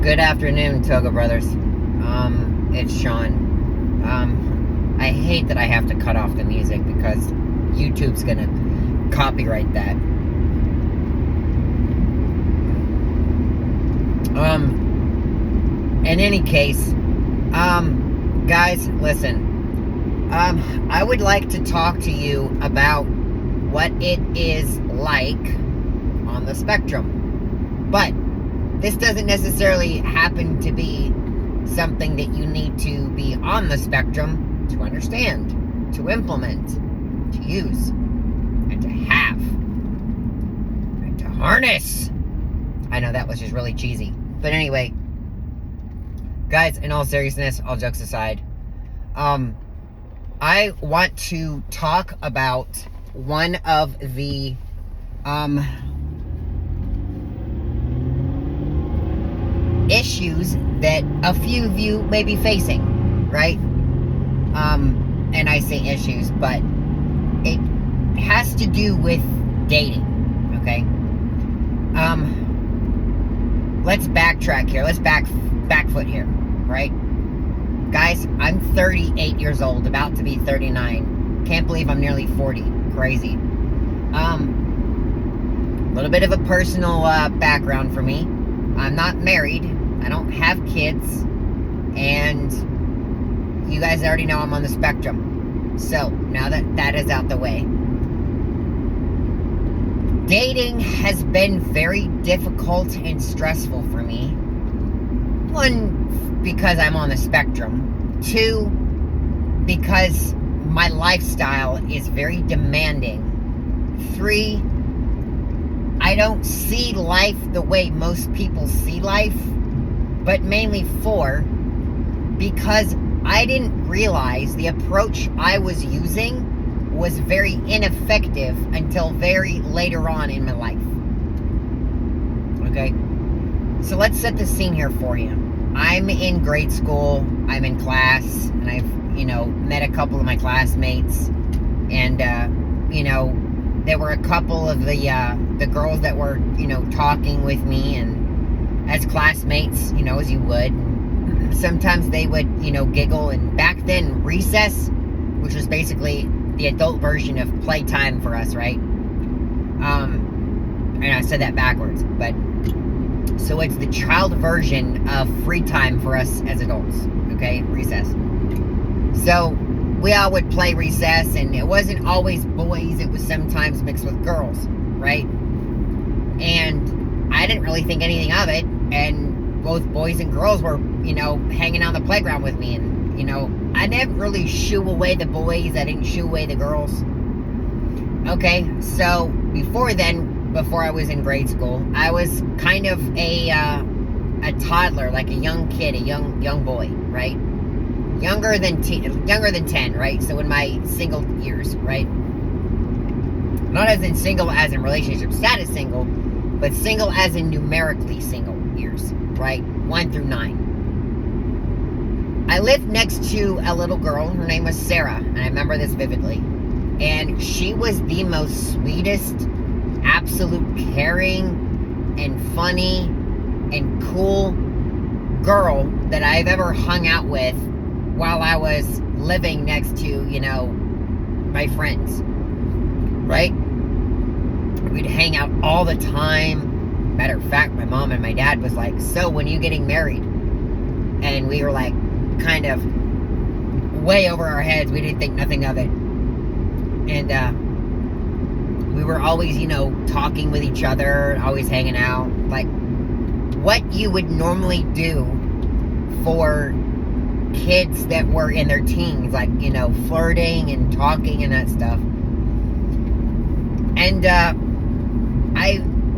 Good afternoon, ToGA brothers. It's Sean. I hate that I have to cut off the music because YouTube's gonna copyright that. In any case, guys, listen. I would like to talk to you about what it is like on the spectrum. But this doesn't necessarily happen to be something that you need to be on the spectrum to understand, to implement, to use, and to have, and to harness. I know that was just really cheesy. But anyway, guys, in all seriousness, all jokes aside, I want to talk about one of the issues that a few of you may be facing, right? And I say issues, but it has to do with dating, okay? Let's backtrack here. Let's back foot here, right? Guys, I'm 38 years old, about to be 39. Can't believe I'm nearly 40. Crazy. A little bit of a personal background for me. I'm not married. I don't have kids. And you guys already know I'm on the spectrum. So, now that that is out the way. Dating has been very difficult and stressful for me. One, because I'm on the spectrum. Two, because my lifestyle is very demanding. Three, I don't see life the way most people see life. But mainly four, because I didn't realize the approach I was using was very ineffective until very later on in my life. Okay? So let's set the scene here for you. I'm in grade school, I'm in class, and I've, met a couple of my classmates, and, there were a couple of the girls that were, talking with me, and as classmates, as you would. Sometimes they would, giggle, and back then, recess, which was basically the adult version of playtime for us, right? And I said that backwards, but so it's the child version of free time for us as adults, okay? Recess. So we all would play recess, and it wasn't always boys, it was sometimes mixed with girls, right? And I didn't really think anything of it, and both boys and girls were, hanging on the playground with me, and, I didn't really shoo away the boys, I didn't shoo away the girls. Okay, so before I was in grade school, I was kind of a toddler, like a young kid, a young boy, right? Younger than 10, right? So in my single years, right? Not as in single as in relationship status single, but single as in numerically single years, right? 1 through 9. I lived next to a little girl. Her name was Sarah, and I remember this vividly. And she was the most sweetest, absolute caring, and funny, and cool girl that I've ever hung out with while I was living next to, my friends, right? We'd hang out all the time. Matter of fact, my mom and my dad was like, so when are you getting married? And we were like, kind of way over our heads. We didn't think nothing of it. And we were always, talking with each other, always hanging out. Like, what you would normally do for kids that were in their teens, like, flirting and talking and that stuff. And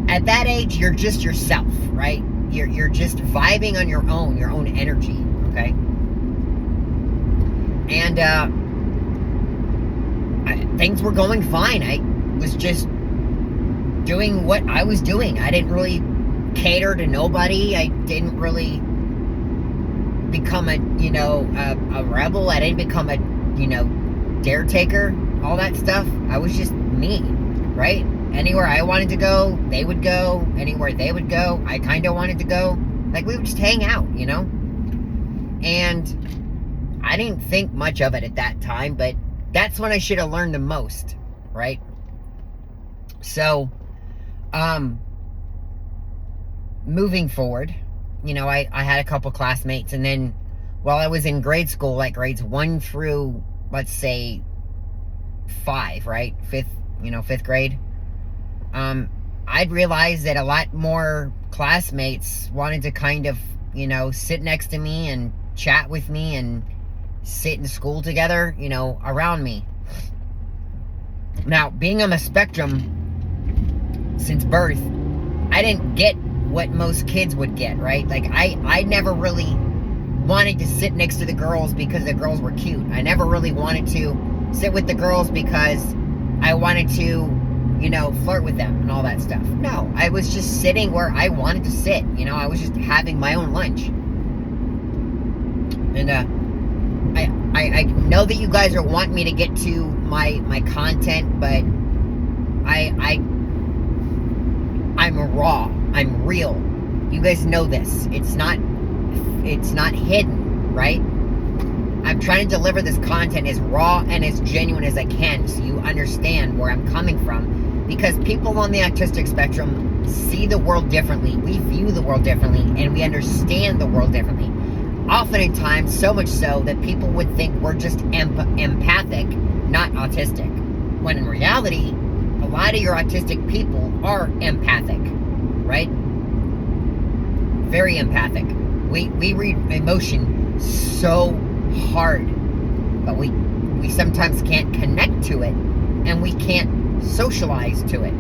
at that age, you're just yourself, right? You're just vibing on your own energy, okay? And things were going fine. I was just doing what I was doing. I didn't really cater to nobody. I didn't really become a rebel. I didn't become a, dare taker, all that stuff. I was just me, right? Anywhere I wanted to go, they would go. Anywhere they would go, I kind of wanted to go. Like, we would just hang out, you know? And I didn't think much of it at that time, but that's when I should have learned the most, right? So, moving forward, you know, I had a couple classmates, and then while I was in grade school, like grades 1 through, let's say, 5, right? Fifth grade. I'd realized that a lot more classmates wanted to kind of, you know, sit next to me and chat with me and sit in school together, you know, around me. Now, being on the spectrum since birth, I didn't get what most kids would get, right? Like, I never really wanted to sit next to the girls because the girls were cute. I never really wanted to sit with the girls because I wanted to, you know, flirt with them and all that stuff. No, I was just sitting where I wanted to sit. You know, I was just having my own lunch. And I know that you guys are wanting me to get to my content, but I'm raw. I'm real. You guys know this. It's not hidden, right? I'm trying to deliver this content as raw and as genuine as I can so you understand where I'm coming from. Because people on the autistic spectrum see the world differently. We view the world differently, and we understand the world differently. Oftentimes, so much so that people would think we're just empathic, not autistic. When in reality, a lot of your autistic people are empathic, right? Very empathic. We read emotion so hard, but we sometimes can't connect to it, and we can't socialize to it,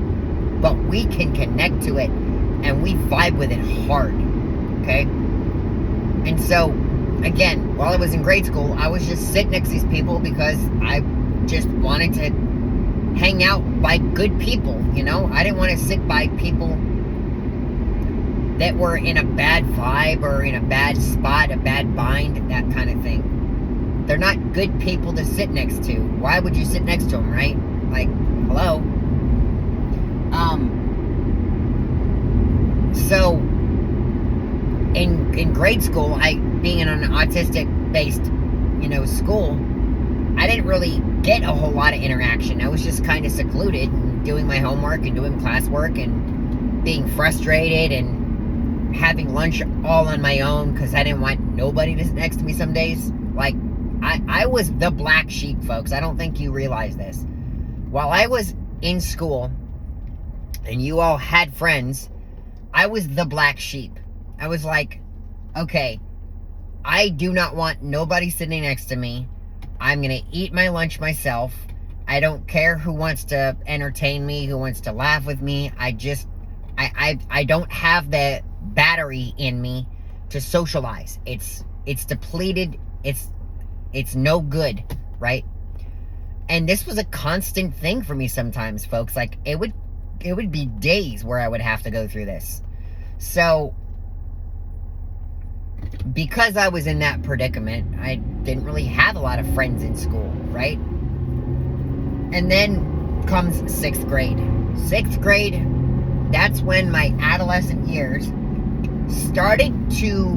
but we can connect to it, and we vibe with it hard, okay? And so, again, while I was in grade school, I was just sitting next to these people because I just wanted to hang out by good people, you know? I didn't want to sit by people that were in a bad vibe or in a bad spot, a bad bind, that kind of thing. They're not good people to sit next to. Why would you sit next to them, right? Like, hello? So, in grade school, being in an autistic-based, you know, school, I didn't really get a whole lot of interaction. I was just kind of secluded and doing my homework and doing classwork and being frustrated and having lunch all on my own because I didn't want nobody to sit next to me some days. Like, I was the black sheep, folks. I don't think you realize this. While I was in school and you all had friends, I was the black sheep. I was like, okay, I do not want nobody sitting next to me. I'm going to eat my lunch myself. I don't care who wants to entertain me, who wants to laugh with me. I don't have the battery in me to socialize. It's depleted. It's no good, right? And this was a constant thing for me sometimes, folks. Like, it would be days where I would have to go through this. So, because I was in that predicament, I didn't really have a lot of friends in school, right? And then comes 6th grade. 6th grade, that's when my adolescent years started to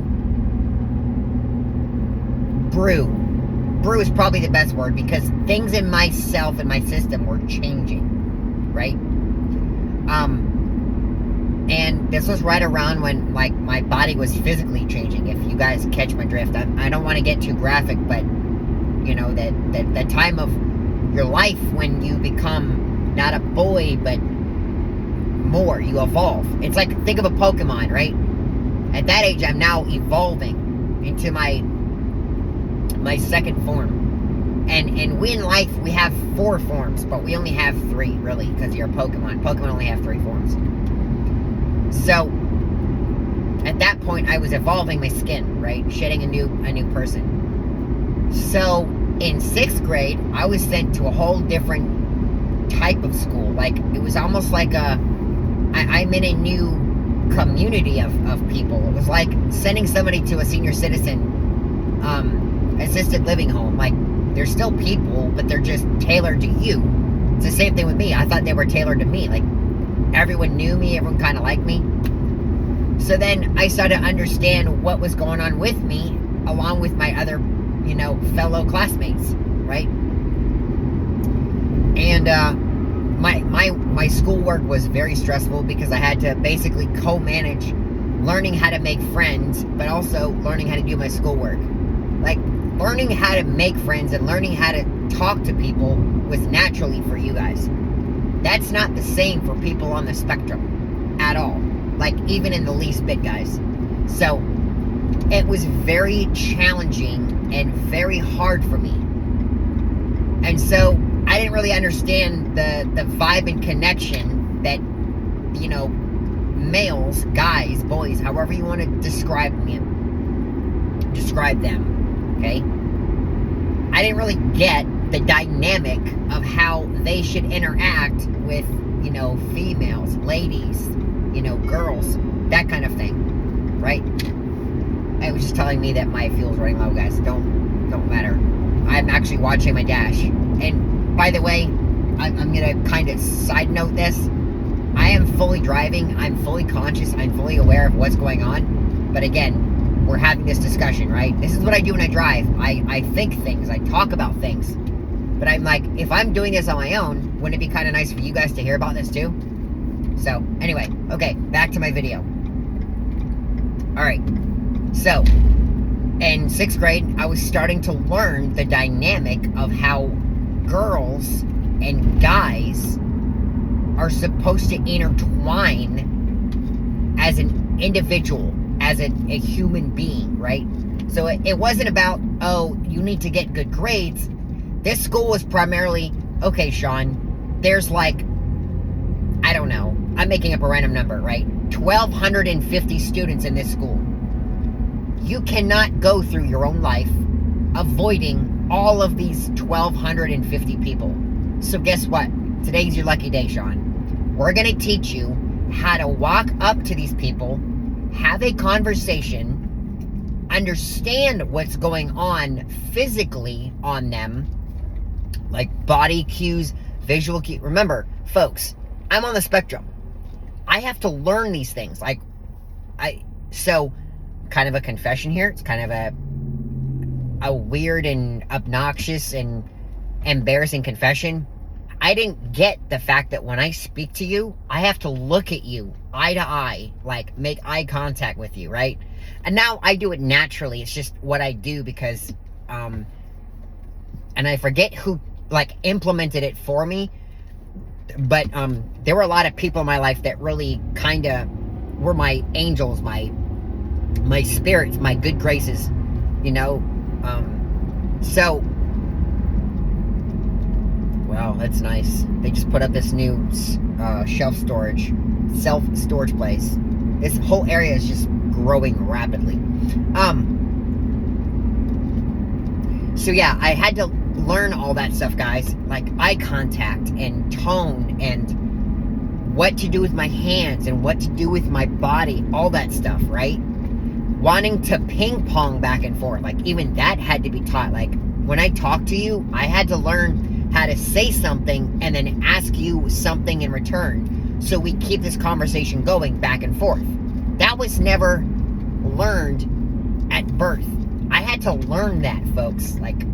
brew. Brew is probably the best word, because things in myself and my system were changing, right? And this was right around when, like, my body was physically changing, if you guys catch my drift. I don't want to get too graphic, but, you know, that time of your life when you become not a boy, but more, you evolve. It's like, think of a Pokemon, right? At that age, I'm now evolving into my second form. And we in life, we have 4 forms, but we only have 3, really, because you're a Pokemon. Pokemon only have 3 forms. So, at that point, I was evolving my skin, right? Shedding a new person. So, in 6th grade, I was sent to a whole different type of school. Like, it was almost like I'm in a new community of people. It was like sending somebody to a senior citizen assisted living home. Like, they're still people, but they're just tailored to you. It's the same thing with me. I thought they were tailored to me. Like, everyone knew me, everyone kind of liked me. So then I started to understand what was going on with me, along with my other, fellow classmates, right? And my schoolwork was very stressful because I had to basically co-manage learning how to make friends, but also learning how to do my schoolwork. Like, learning how to make friends and learning how to talk to people was naturally for you guys. That's not the same for people on the spectrum at all. Like, even in the least bit, guys. So, it was very challenging and very hard for me. And so, I didn't really understand the vibe and connection that, males, guys, boys, however you want to describe them, okay? I didn't really get the dynamic of how they should interact with, females, ladies, girls, that kind of thing, right? It was just telling me that my fuel's running low, guys. Don't matter. I'm actually watching my dash. And by the way, I'm gonna kind of side note this. I am fully driving. I'm fully conscious. I'm fully aware of what's going on. But again, we're having this discussion, right? This is what I do when I drive. I think things. I talk about things. But I'm like, if I'm doing this on my own, wouldn't it be kind of nice for you guys to hear about this too? So, anyway, okay, back to my video. Alright, so, in 6th grade, I was starting to learn the dynamic of how girls and guys are supposed to intertwine as an individual, as a human being, right? So it wasn't about, oh, you need to get good grades. This school was primarily, okay, Sean, there's like, I don't know, I'm making up a random number, right? 1,250 students in this school. You cannot go through your own life avoiding all of these 1,250 people. So guess what? Today's your lucky day, Sean. We're going to teach you how to walk up to these people, have a conversation, understand what's going on physically on them, like body cues, visual cues. Remember, folks, I'm on the spectrum. I have to learn these things. So, kind of a confession here. It's kind of a weird and obnoxious and embarrassing confession. I didn't get the fact that when I speak to you, I have to look at you eye to eye, like make eye contact with you, right? And now I do it naturally. It's just what I do because, and I forget who implemented it for me, but there were a lot of people in my life that really kind of were my angels, my spirits, my good graces, so, wow, that's nice. They just put up this new self-storage place. This whole area is just growing rapidly. So yeah, I had to learn all that stuff, guys, like eye contact and tone and what to do with my hands and what to do with my body, all that stuff, right? Wanting to ping pong back and forth, like even that had to be taught. Like when I talk to you, I had to learn how to say something and then ask you something in return, so we keep this conversation going back and forth. That was never learned at birth. I had to learn that, folks. Like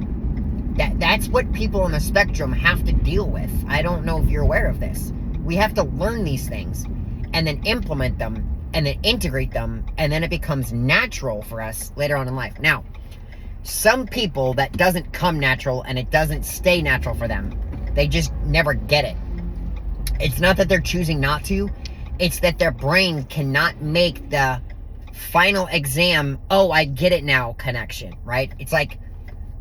that's what people on the spectrum have to deal with. I don't know if you're aware of this. We have to learn these things and then implement them and then integrate them, and then it becomes natural for us later on in life. Now, some people, that doesn't come natural and it doesn't stay natural for them. They just never get it. It's not that they're choosing not to, it's that their brain cannot make the final exam, oh, I get it now connection, right? It's like,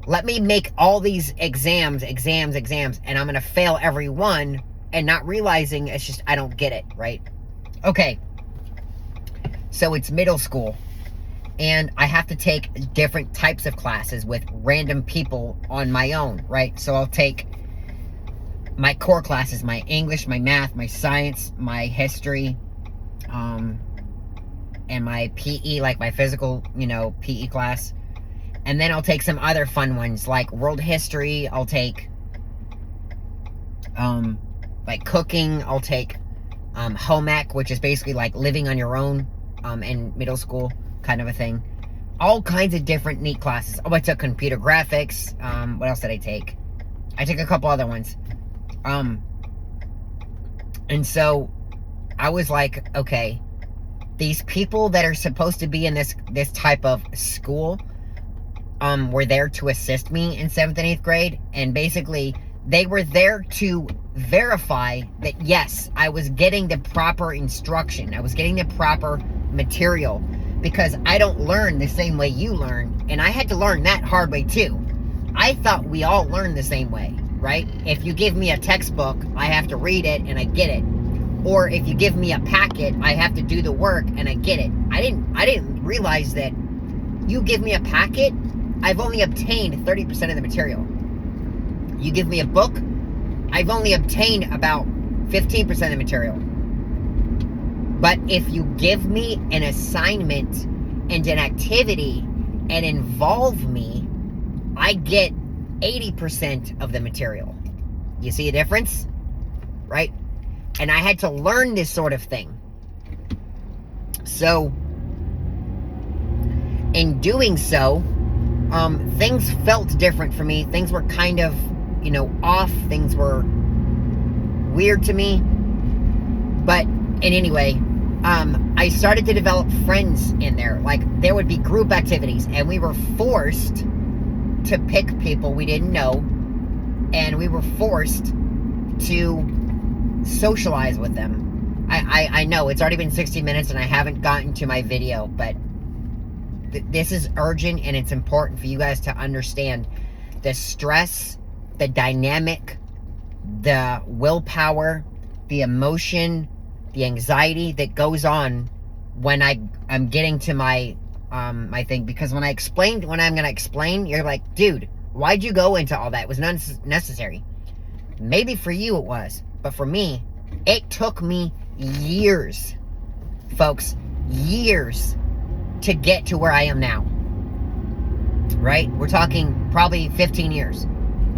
let me make all these exams, and I'm gonna fail every one, and not realizing it's just, I don't get it, right? Okay. So it's middle school, and I have to take different types of classes with random people on my own, right? So I'll take my core classes, my English, my math, my science, my history, and my PE, like my physical, PE class. And then I'll take some other fun ones, like world history. I'll take, like cooking. I'll take home ec, which is basically like living on your own. in middle school, kind of a thing. All kinds of different neat classes. Oh, I took computer graphics. What else did I take? I took a couple other ones. And so I was like, okay, these people that are supposed to be in this type of school were there to assist me in 7th and 8th grade, and basically they were there to verify that yes, I was getting the proper instruction, I was getting the proper material, because I don't learn the same way you learn, and I had to learn that hard way too. I thought we all learned the same way, right? If you give me a textbook, I have to read it and I get it. Or if you give me a packet, I have to do the work and I get it. I didn't realize that you give me a packet, I've only obtained 30% of the material. You give me a book, I've only obtained about 15% of the material. But if you give me an assignment and an activity and involve me, I get 80% of the material. You see a difference? Right? And I had to learn this sort of thing. So, in doing so, things felt different for me. Things were kind of, off. Things were weird to me. But, in any way, I started to develop friends in there. Like, there would be group activities, and we were forced to pick people we didn't know, and we were forced to socialize with them. I know it's already been 60 minutes and I haven't gotten to my video, but this is urgent, and it's important for you guys to understand the stress, the dynamic, the willpower, the emotion, the anxiety that goes on when I'm getting to my my thing. Because when I'm going to explain, you're like, dude, why'd you go into all that? It was not necessary. Maybe for you it was, but for me, it took me years, folks, years to get to where I am now. Right? We're talking probably 15 years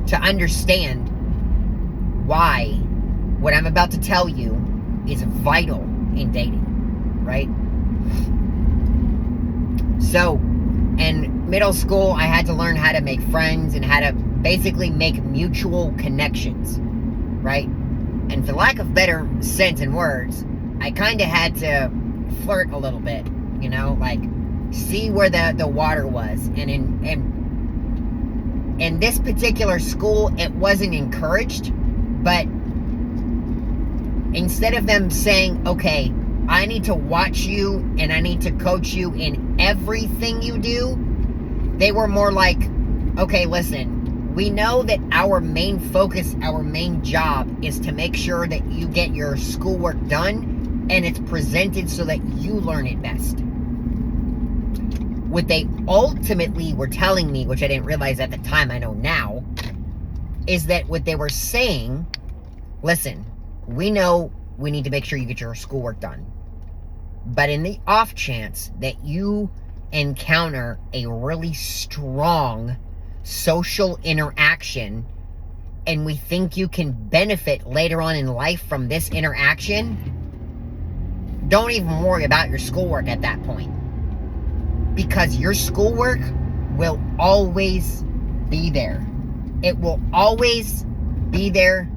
to understand why what I'm about to tell you is vital in dating. Right? So, in middle school, I had to learn how to make friends and how to basically make mutual connections. Right? And for lack of better sense and words, I kind of had to flirt a little bit, like see where the water was. And in this particular school, it wasn't encouraged, but instead of them saying, okay, I need to watch you and I need to coach you in everything you do, they were more like, okay, listen, we know that our main focus, our main job is to make sure that you get your schoolwork done and it's presented so that you learn it best. What they ultimately were telling me, which I didn't realize at the time, I know now, is that what they were saying, listen, we know we need to make sure you get your schoolwork done. But in the off chance that you encounter a really strong social interaction and we think you can benefit later on in life from this interaction, don't even worry about your schoolwork at that point, because your schoolwork will always be there. It will always be there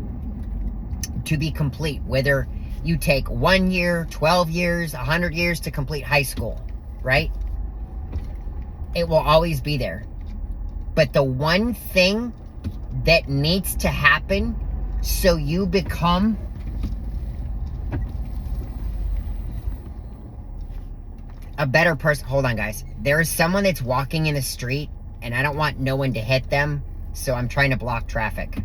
to be complete, whether you take 1 year, 12 years, 100 years to complete high school, right? It will always be there. But the one thing that needs to happen so you become a better person. Hold on, guys. There is someone that's walking in the street, and I don't want no one to hit them, so I'm trying to block traffic.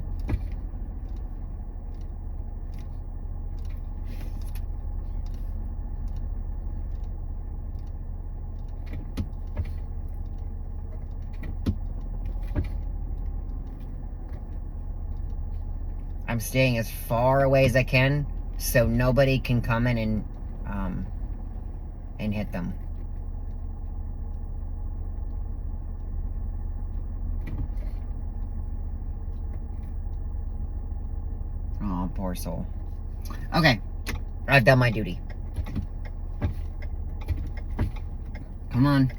I'm staying as far away as I can so nobody can come in and hit them. Oh, poor soul. Okay, I've done my duty. Come on.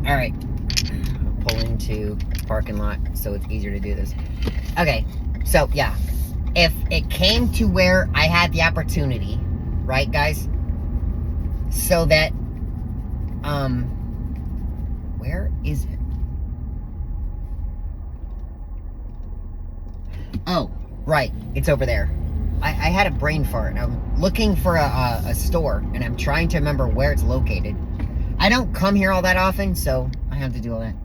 Alright. Pull into parking lot so it's easier to do this. Okay, so yeah. If it came to where I had the opportunity, right, guys? So that, where is it? Oh, right, it's over there. I had a brain fart. I'm looking for a store, and I'm trying to remember where it's located. I don't come here all that often, so I have to do all that.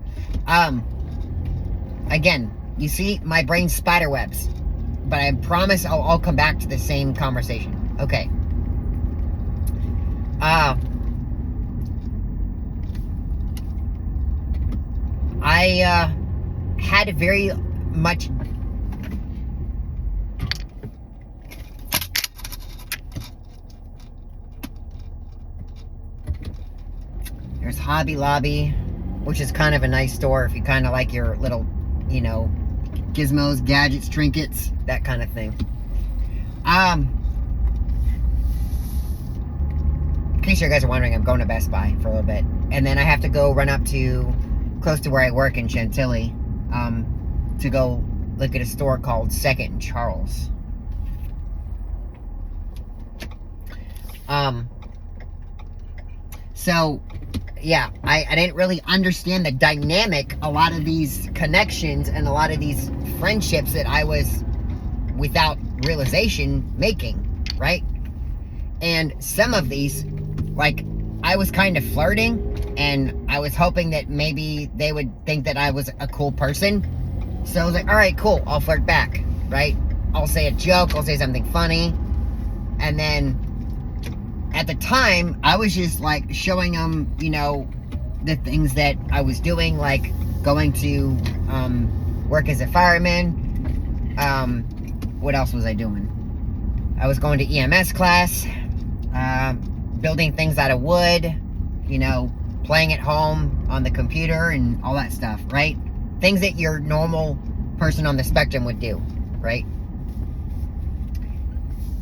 Again, you see, my brain's spider webs. But I promise I'll come back to the same conversation. Okay. I had very much... There's Hobby Lobby, which is kind of a nice store if you kind of like your little, you know, gizmos, gadgets, trinkets, that kind of thing. In case you guys are wondering, I'm going to Best Buy for a little bit. And then I have to go run up to, close to where I work in Chantilly, to go look at a store called Second and Charles. So, yeah, I didn't really understand the dynamic, a lot of these connections and a lot of these friendships that I was, without realization, making, right? And some of these, like, I was kind of flirting, and I was hoping that maybe they would think that I was a cool person. So I was like, alright, cool, I'll flirt back, right? I'll say a joke, I'll say something funny, and then at the time, I was just like showing them, you know, the things that I was doing, like going to work as a fireman. What else was I doing? I was going to EMS class, building things out of wood, you know, playing at home on the computer and all that stuff, right? Things that your normal person on the spectrum would do, right?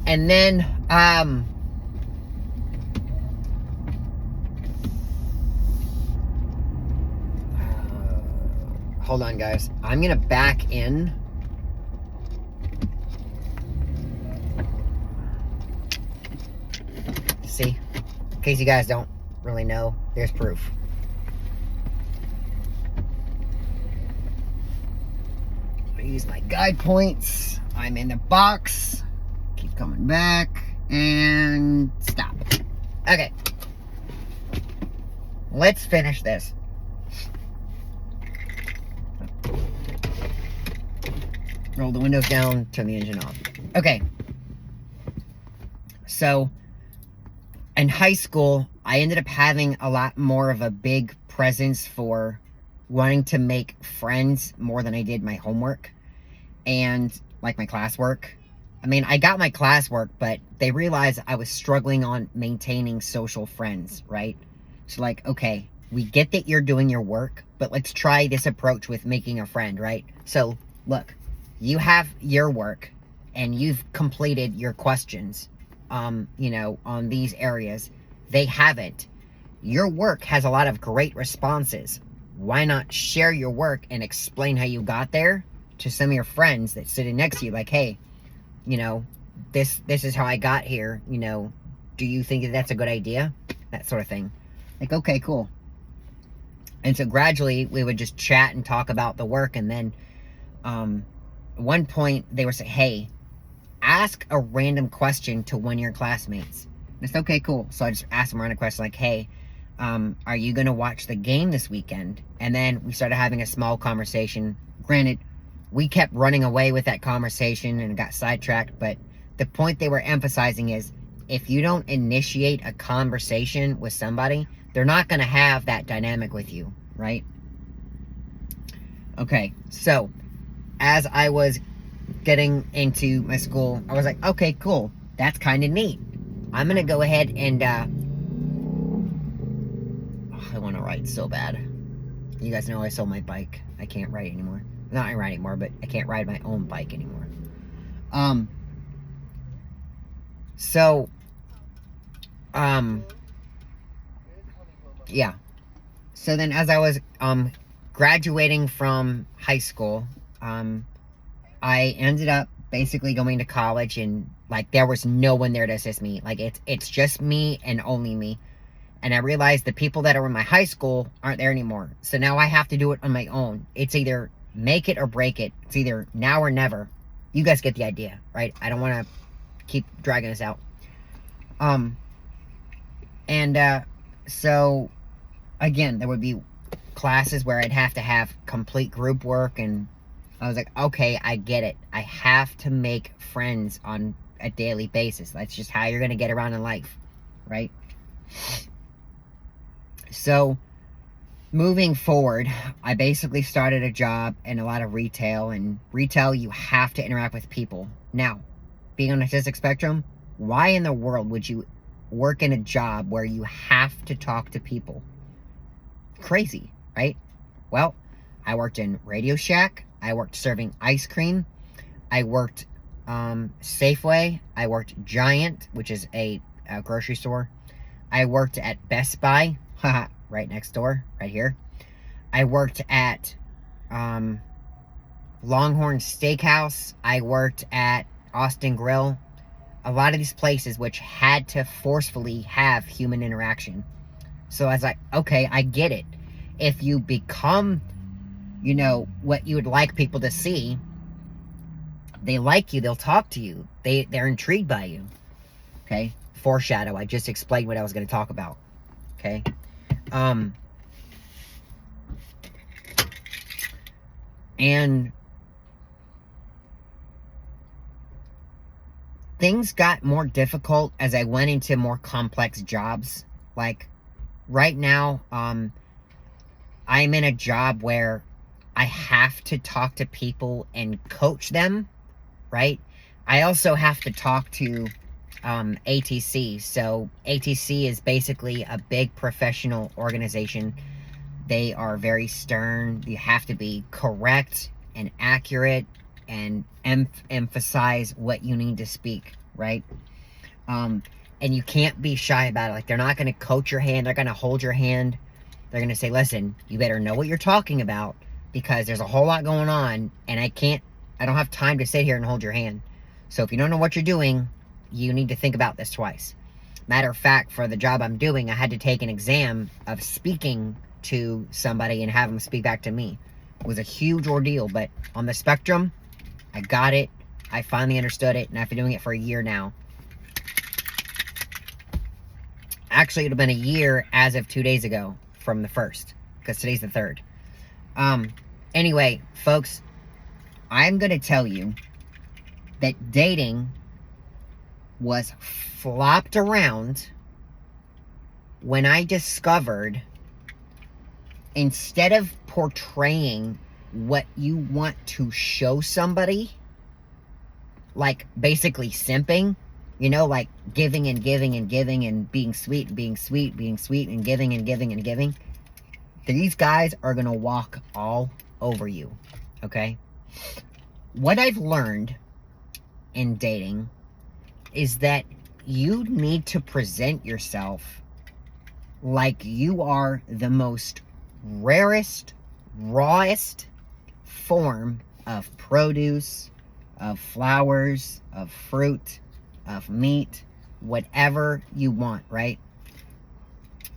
And then, hold on, guys. I'm gonna back in. See? In case you guys don't really know, there's proof. I use my guide points. I'm in the box. Keep coming back. And stop. Okay. Let's finish this. Roll the windows down, turn the engine off. Okay. So, in high school, I ended up having a lot more of a big presence for wanting to make friends more than I did my homework and like my classwork. I mean, I got my classwork, but they realized I was struggling on maintaining social friends, right? So like, okay, we get that you're doing your work, but let's try this approach with making a friend, right? So look, you have your work and you've completed your questions, you know, on these areas. They haven't. Your work has a lot of great responses. Why not share your work and explain how you got there to some of your friends that's sitting next to you? Like, hey, you know, this is how I got here. You know, do you think that that's a good idea? That sort of thing. Like, okay, cool. And so gradually we would just chat and talk about the work. And then at one point they were saying, hey, ask a random question to one of your classmates. And it's okay, cool. So I just asked them a random question like, hey, are you going to watch the game this weekend? And then we started having a small conversation. Granted, we kept running away with that conversation and got sidetracked. But the point they were emphasizing is if you don't initiate a conversation with somebody, they're not going to have that dynamic with you, right? Okay, so as I was getting into my school, I was like, okay, cool. That's kind of neat. I'm going to go ahead and, I want to ride so bad. You guys know I sold my bike. I can't ride anymore. Not right anymore, but I can't ride my own bike anymore. So, yeah. So then as I was, graduating from high school, I ended up basically going to college, and, like, there was no one there to assist me. Like, it's just me and only me. And I realized the people that are in my high school aren't there anymore. So now I have to do it on my own. It's either make it or break it. It's either now or never. You guys get the idea, right? I don't want to keep dragging this out. So, again, there would be classes where I'd have to have complete group work, and I was like, okay, I get it. I have to make friends on a daily basis. That's just how you're going to get around in life, right? So, moving forward, I basically started a job in a lot of retail, and retail, you have to interact with people. Now, being on the autistic spectrum, why in the world would you work in a job where you have to talk to people? Crazy, right? Well, I worked in Radio Shack. I worked serving ice cream. I worked Safeway. I worked Giant, which is a grocery store. I worked at Best Buy, right next door, right here. I worked at Longhorn Steakhouse. I worked at Austin Grill. A lot of these places which had to forcefully have human interaction. So I was like, okay, I get it. If you become, what you would like people to see, they like you, they'll talk to you, they're intrigued by you. Okay? Foreshadow. I just explained what I was going to talk about. Okay? And things got more difficult as I went into more complex jobs. Like, right now, I'm in a job where I have to talk to people and coach them, right? I also have to talk to ATC. So ATC is basically a big professional organization. They are very stern. You have to be correct and accurate and emphasize what you need to speak, right? And you can't be shy about it. Like, they're not going to coach your hand. They're going to hold your hand. They're going to say, listen, you better know what you're talking about, because there's a whole lot going on, and I don't have time to sit here and hold your hand. So if you don't know what you're doing, you need to think about this twice. Matter of fact, for the job I'm doing, I had to take an exam of speaking to somebody and have them speak back to me. It was a huge ordeal, but on the spectrum, I got it. I finally understood it, and I've been doing it for a year now. Actually, it would have been a year as of 2 days ago from the 1st, because today's the 3rd. Anyway, folks, I'm going to tell you that dating was flopped around when I discovered, instead of portraying what you want to show somebody, like basically simping, like giving and giving and giving and being sweet and being sweet, being sweet and giving and giving and giving, these guys are going to walk all over you, okay? What I've learned in dating is that you need to present yourself like you are the most rarest, rawest form of produce, of flowers, of fruit, of meat, whatever you want, right?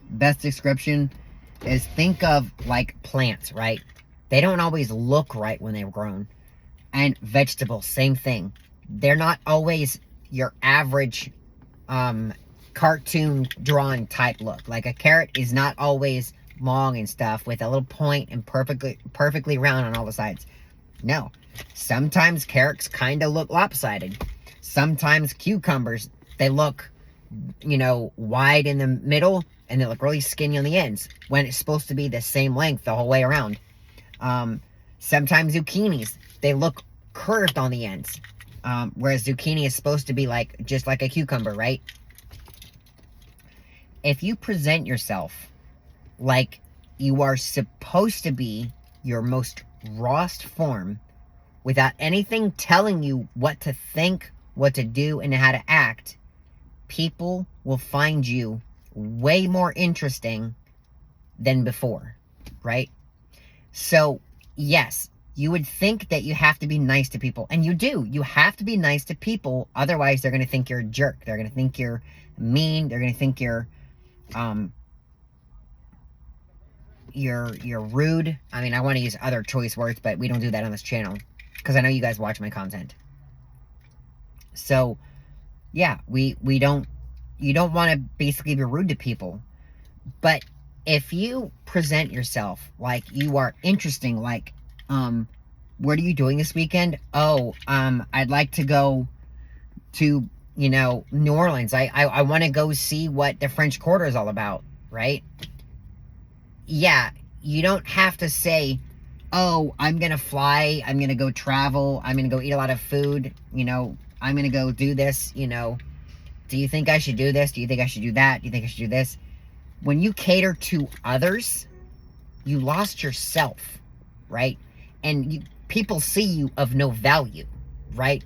Best description is, think of like plants, right? They don't always look right when they're grown. And vegetables, same thing. They're not always your average cartoon drawn type look. Like, a carrot is not always long and stuff with a little point and perfectly round on all the sides. No. Sometimes carrots kind of look lopsided. Sometimes cucumbers, they look, wide in the middle, and they look really skinny on the ends, when it's supposed to be the same length the whole way around. Sometimes zucchinis, they look curved on the ends, whereas zucchini is supposed to be just like a cucumber, right? If you present yourself like you are supposed to be your most rawest form, without anything telling you what to think, what to do, and how to act, people will find you way more interesting than before, right? So, yes, you would think that you have to be nice to people, and you do. You have to be nice to people, otherwise they're going to think you're a jerk. They're going to think you're mean. They're going to think you're rude. I mean, I want to use other choice words, but we don't do that on this channel, because I know you guys watch my content. So, yeah, you don't want to basically be rude to people. But if you present yourself like you are interesting, like, what are you doing this weekend? Oh, I'd like to go to, New Orleans. I want to go see what the French Quarter is all about, right? Yeah, you don't have to say, oh, I'm going to fly, I'm going to go travel, I'm going to go eat a lot of food, I'm going to go do this, do you think I should do this? Do you think I should do that? Do you think I should do this? When you cater to others, you lost yourself, right? And people see you of no value, right?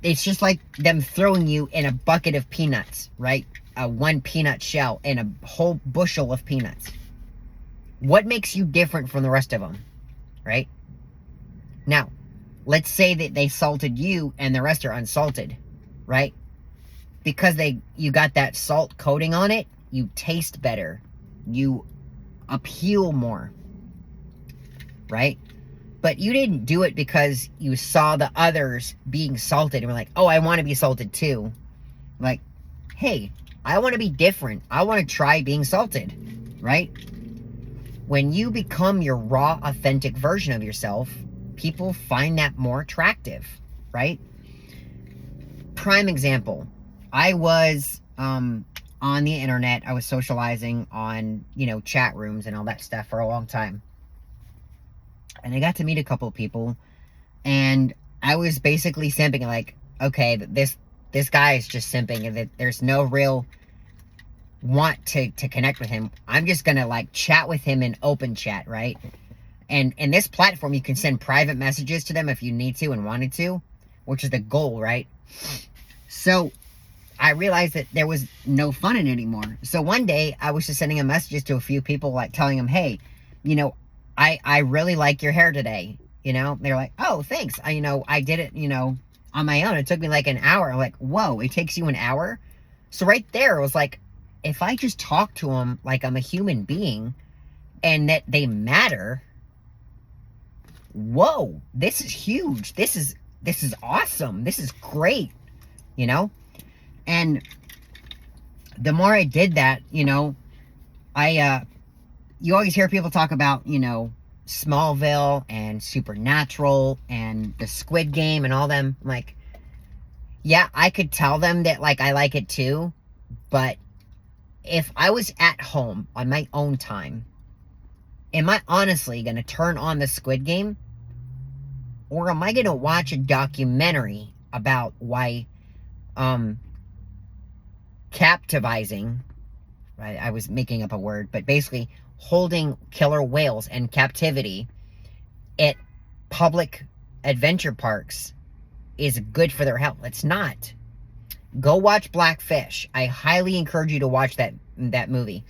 It's just like them throwing you in a bucket of peanuts, right? A 1 peanut shell and a whole bushel of peanuts. What makes you different from the rest of them, right? Now, let's say that they salted you and the rest are unsalted, right? Because you got that salt coating on it, you taste better. You appeal more, right? But you didn't do it because you saw the others being salted and were like, oh, I want to be salted too. Like, hey, I want to be different. I want to try being salted, right? When you become your raw, authentic version of yourself, people find that more attractive, right? Prime example. I was on the internet. I was socializing on, chat rooms and all that stuff for a long time. And I got to meet a couple of people. And I was basically simping, like, okay, this guy is just simping, and that there's no real want to connect with him. I'm just gonna, like, chat with him in open chat, right? And in this platform, you can send private messages to them if you need to and wanted to, which is the goal, right? So I realized that there was no fun in it anymore. So one day, I was just sending them messages to a few people, like, telling them, hey, I really like your hair today. They're like, oh, thanks. I did it, on my own. It took me like an hour. I'm like, whoa, it takes you an hour? So right there, it was like, if I just talk to them like I'm a human being and that they matter, whoa, this is huge. This is awesome. This is great, And the more I did that, you always hear people talk about, Smallville and Supernatural and the Squid Game and all them. I'm like, yeah, I could tell them that, like, I like it too, but if I was at home on my own time, am I honestly going to turn on the Squid Game? Or am I going to watch a documentary about why captivizing, right? I was making up a word, but basically holding killer whales in captivity at public adventure parks is good for their health. It's not. Go watch Blackfish. I highly encourage you to watch that movie.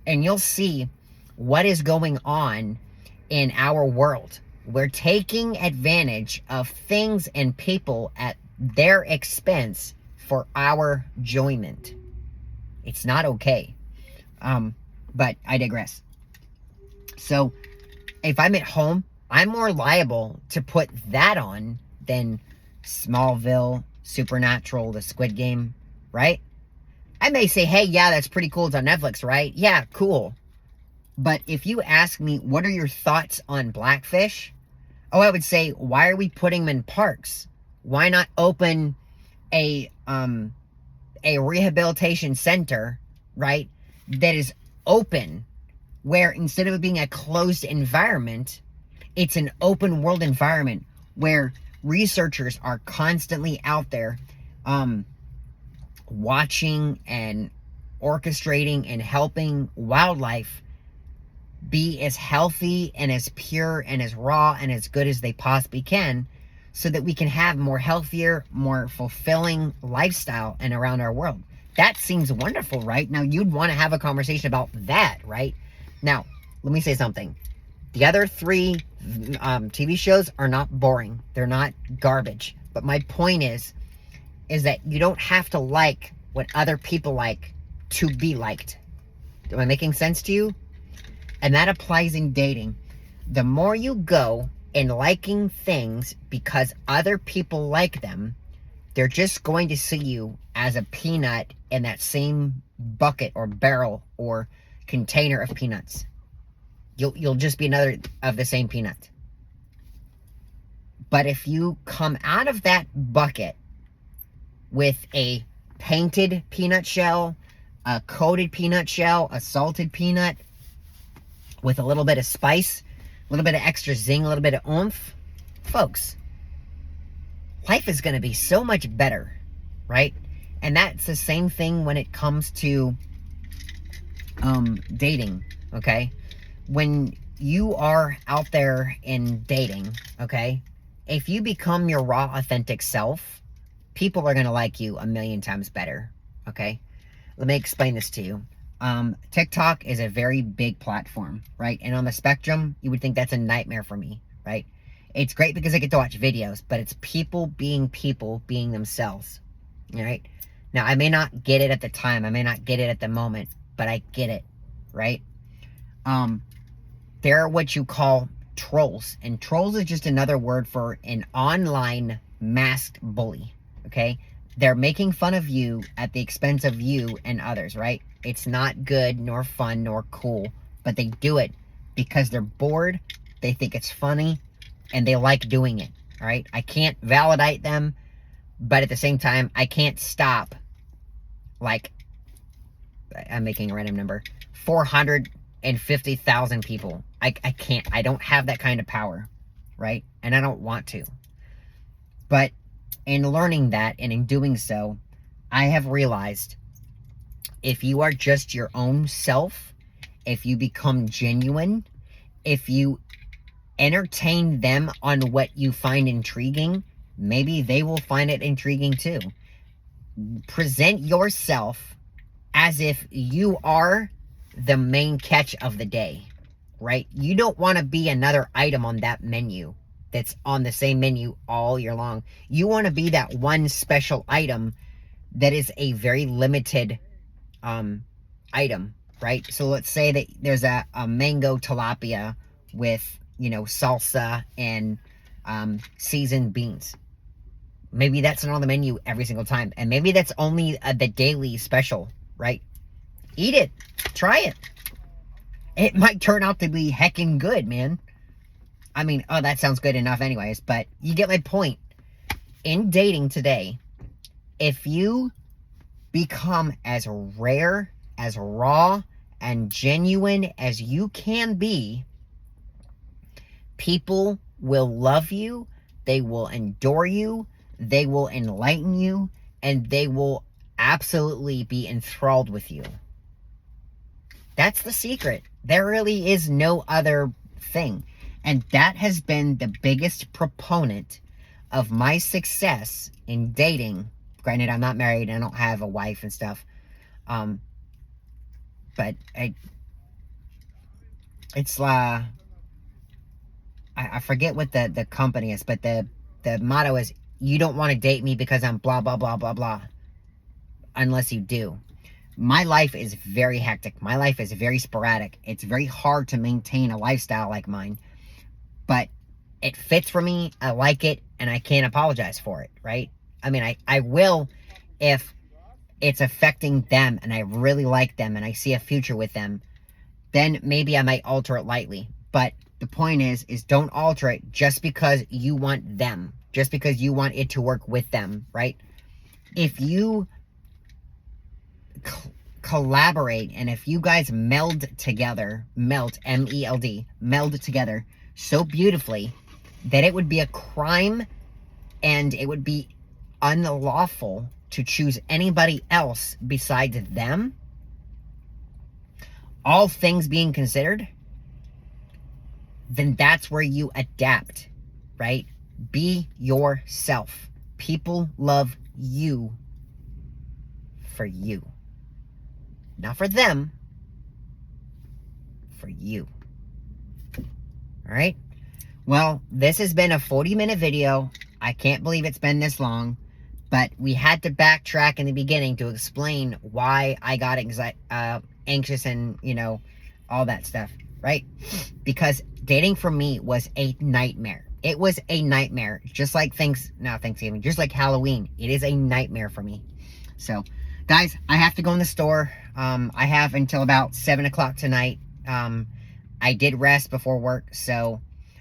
And you'll see what is going on in our world. We're taking advantage of things and people at their expense for our enjoyment. It's not okay. But I digress. So, if I'm at home, I'm more liable to put that on than Smallville, Supernatural, the Squid Game, right? I may say, hey, yeah, that's pretty cool. It's on Netflix, right? Yeah, cool. But if you ask me, what are your thoughts on Blackfish? Oh, I would say, why are we putting them in parks? Why not open a rehabilitation center, right, that is open, where instead of it being a closed environment, it's an open world environment where researchers are constantly out there watching and orchestrating and helping wildlife be as healthy and as pure and as raw and as good as they possibly can, so that we can have more healthier, more fulfilling lifestyle and around our world. That seems wonderful, right? Now, you'd want to have a conversation about that, right? Now, let me say something. The other three TV shows are not boring. They're not garbage. But my point is that you don't have to like what other people like to be liked. Am I making sense to you? And that applies in dating. The more you go in liking things because other people like them, they're just going to see you as a peanut in that same bucket or barrel or container of peanuts. You'll just be another of the same peanut. But if you come out of that bucket with a painted peanut shell, a coated peanut shell, a salted peanut, with a little bit of spice, a little bit of extra zing, a little bit of oomph, folks, life is going to be so much better, right? And that's the same thing when it comes to dating, okay? When you are out there in dating, okay, if you become your raw, authentic self, people are going to like you a million times better, okay? Let me explain this to you. TikTok is a very big platform, right? And on the spectrum, you would think that's a nightmare for me, right? It's great because I get to watch videos, but it's people being themselves, all right? Now, I may not get it at the time. I may not get it at the moment, but I get it, right? They're what you call trolls. And trolls is just another word for an online masked bully, okay? They're making fun of you at the expense of you and others, right? It's not good, nor fun, nor cool, but they do it because they're bored, they think it's funny, and they like doing it, all right? I can't validate them, but at the same time, I can't stop, like, I'm making a random number, 450,000 people. I can't. I don't have that kind of power, right? And I don't want to. But in learning that and in doing so, I have realized if you are just your own self, if you become genuine, if you entertain them on what you find intriguing, maybe they will find it intriguing too. Present yourself as if you are the main catch of the day, right? You don't want to be another item on that menu that's on the same menu all year long. You want to be that one special item that is a very limited item, right? So let's say that there's a mango tilapia with, you know, salsa and seasoned beans. Maybe that's not on the menu every single time. And maybe that's only the daily special, right? Eat it. Try it. It might turn out to be heckin' good, man. I mean, oh, that sounds good enough anyways, but you get my point. In dating today, if you become as rare, as raw, and genuine as you can be, people will love you, they will adore you, they will enlighten you, and they will absolutely be enthralled with you. That's the secret. There really is no other thing. And that has been the biggest proponent of my success in dating. Granted, I'm not married. I don't have a wife and stuff. But it's I forget what the company is, but the motto is, you don't want to date me because I'm blah, blah, blah, blah, blah. Unless you do. My life is very hectic. My life is very sporadic. It's very hard to maintain a lifestyle like mine. But it fits for me. I like it. And I can't apologize for it, right? I mean, I will if it's affecting them and I really like them and I see a future with them. Then maybe I might alter it lightly. But the point is don't alter it just because you want them. Just because you want it to work with them, right? If you collaborate and if you guys meld together, M-E-L-D, meld together so beautifully that it would be a crime and it would be unlawful to choose anybody else besides them, all things being considered, then that's where you adapt, right? Be yourself. People love you for you. Not for them, for you. All right? Well, this has been a 40-minute video. I can't believe it's been this long, but we had to backtrack in the beginning to explain why I got anxious and, you know, all that stuff, right? Because dating for me was a nightmare. It was a nightmare. Just like Thanksgiving, just like Halloween. It is a nightmare for me. So, guys, I have to go in the store. I have until about 7 o'clock tonight. I did rest before work, so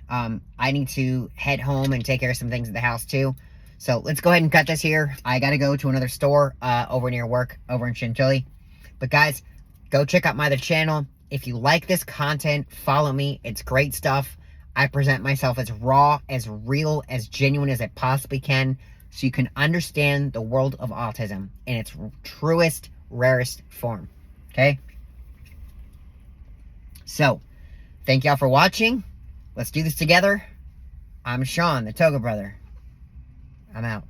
I need to head home and take care of some things at the house too. So let's go ahead and cut this here. I gotta go to another store over near work, over in Chantilly. But guys, go check out my other channel. If you like this content, follow me. It's great stuff. I present myself as raw, as real, as genuine as I possibly can, so you can understand the world of autism in its truest, rarest form. Okay? So, thank y'all for watching. Let's do this together. I'm Sean, the ToGA brother. I'm out.